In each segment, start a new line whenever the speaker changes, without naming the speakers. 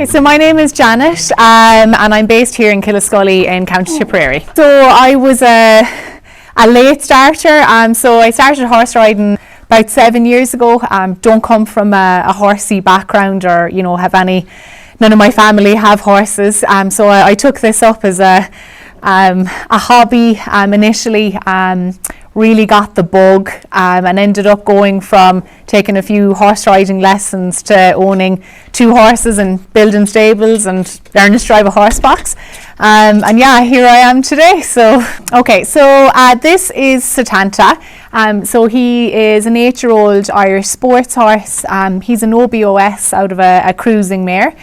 Okay, so my name is Janet, and I'm based here in Killiscully in County Tipperary. So I was a late starter, so I started horse riding about 7 years ago. Don't come from a horsey background or, none of my family have horses, so I took this up as a hobby initially. Really got the bug and ended up going from taking a few horse riding lessons to owning 2 horses and building stables and learning to drive a horse box. And yeah, here I am today. So this is Setanta. So he is an 8-year-old Irish sports horse. He's an OBOS out of a cruising mare,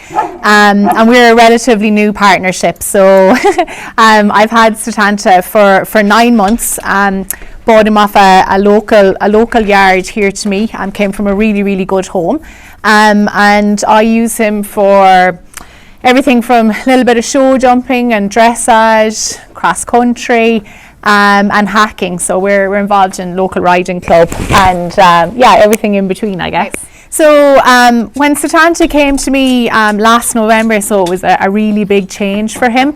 and we're a relatively new partnership. So I've had Setanta for 9 months. Bought him off a local yard here to me, and came from a really good home. And I use him for everything from a little bit of show jumping and dressage, cross country, and hacking. So we're involved in local riding club and everything in between, I guess. So when Setanta came to me last November, so it was a really big change for him.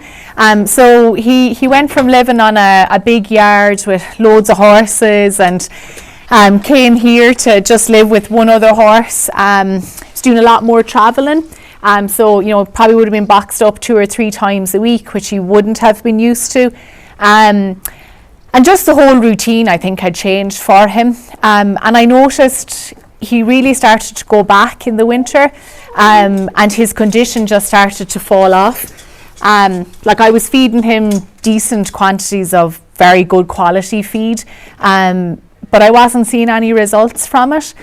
So he went from living on a big yard with loads of horses and came here to just live with one other horse. He's doing a lot more travelling. So probably would have been boxed up 2 or 3 times a week, which he wouldn't have been used to. And just the whole routine, I think, had changed for him. And I noticed he really started to go back in the winter, and his condition just started to fall off. I was feeding him decent quantities of very good quality feed, but I wasn't seeing any results from it.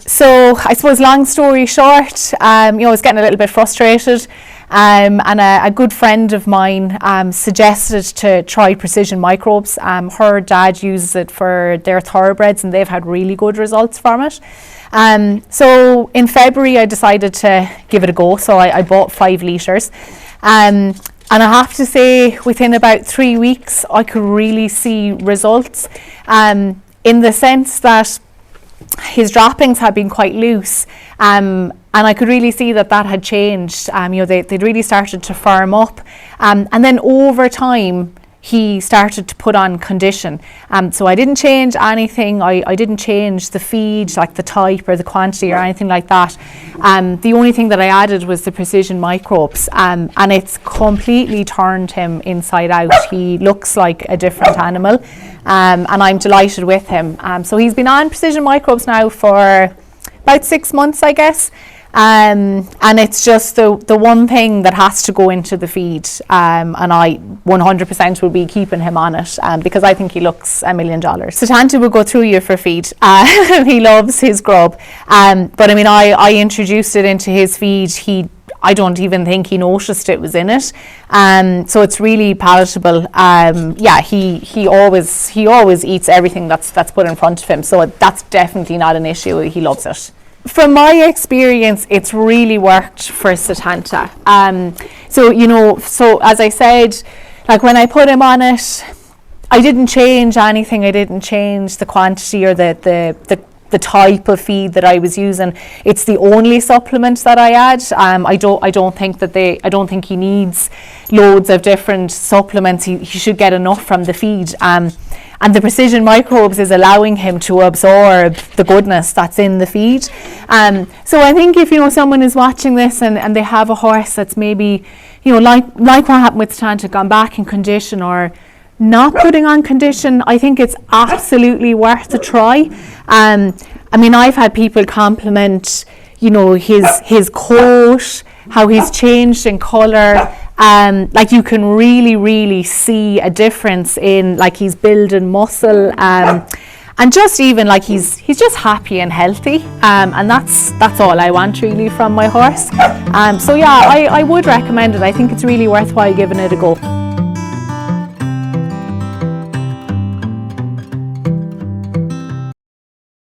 So I suppose, long story short, I was getting a little bit frustrated. And a good friend of mine suggested to try Precision Microbes. Her dad uses it for their thoroughbreds, and they've had really good results from it. So in February I decided to give it a go, so I bought 5 litres. And I have to say, within about 3 weeks I could really see results, in the sense that his droppings had been quite loose, and I could really see that had changed. They'd really started to firm up, and then over time he started to put on condition. So I didn't change anything. I didn't change the feed, like the type or the quantity or anything like that. The only thing that I added was the Precision Microbes, and it's completely turned him inside out. He looks like a different animal, and I'm delighted with him. So he's been on Precision Microbes now for about 6 months, I guess. And it's just the one thing that has to go into the feed, and I 100% will be keeping him on it, because I think he looks $1 million. Setanta will go through you for feed. He loves his grub, but I introduced it into his feed. I don't even think he noticed it was in it, so it's really palatable. He always eats everything that's put in front of him, so that's definitely not an issue. He loves it. From my experience, it's really worked for Setanta. So as I said, when I put him on it, I didn't change anything. I didn't change the quantity or the type of feed that I was using. It's the only supplement that I add. I don't think he needs loads of different supplements. He should get enough from the feed. And the Precision Microbes is allowing him to absorb the goodness that's in the feed. So I think if someone is watching this and they have a horse that's maybe like what happened with Setanta, gone back in condition or not putting on condition, I think it's absolutely worth a try. I've had people compliment his coat, how he's changed in colour. You can really see a difference in, he's building muscle, and just even he's just happy and healthy, and that's all I want really from my horse. So yeah, I would recommend it. I think it's really worthwhile giving it a go.